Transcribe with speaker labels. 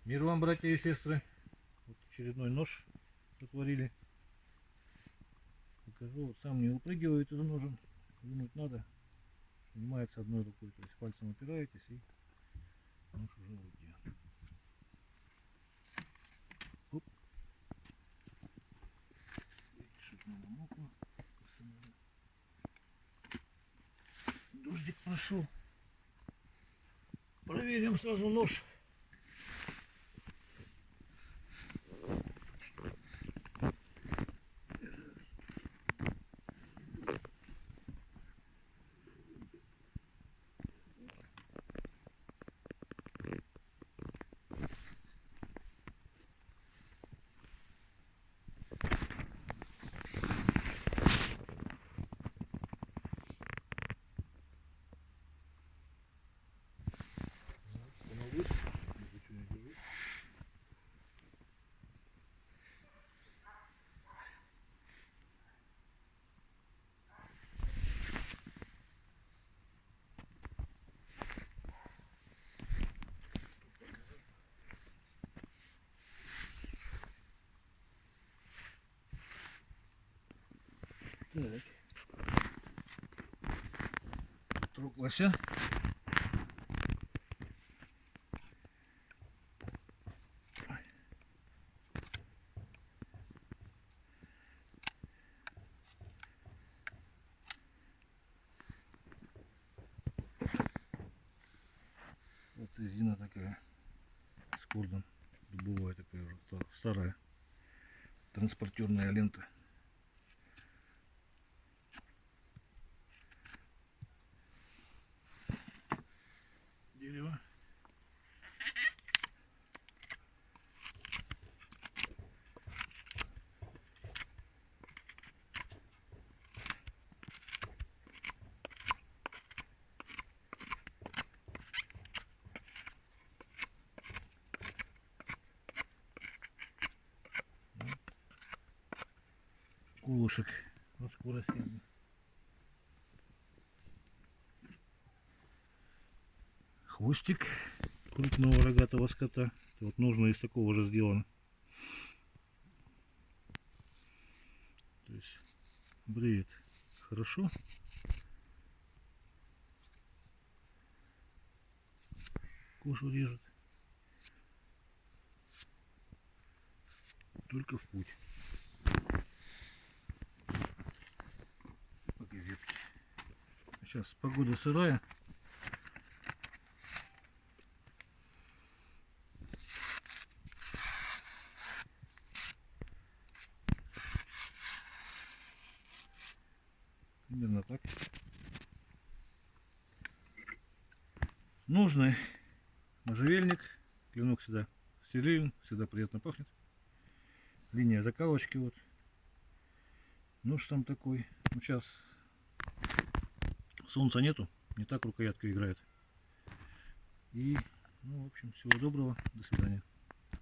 Speaker 1: Мир вам, братья и сестры. Вот очередной нож сотворили. Покажу. Вот сам не выпрыгивает из ножен. Вынуть надо. Снимается одной рукой. То есть пальцем опираетесь и нож уже в руке. Оп. Чтобы не намокло. Дождик прошел. Проверим сразу нож. Так. Трогался. Вот резина такая с кордом, дубовая такая уже старая транспортерная лента. Дерево. Кулушек. Вот скорость. Хвостик крупного рогатого скота. Вот нужно из такого же сделано. То есть бреет хорошо. Кожу режет. Только в путь. Пока ветки. Сейчас погода сырая. Примерно так. Нужный можжевельник. Клинок всегда стерилен, всегда приятно пахнет. Линия закалочки вот. Нож там такой. Ну, сейчас солнца нету, не так рукоятка играет. И, ну, в общем, всего доброго, до свидания.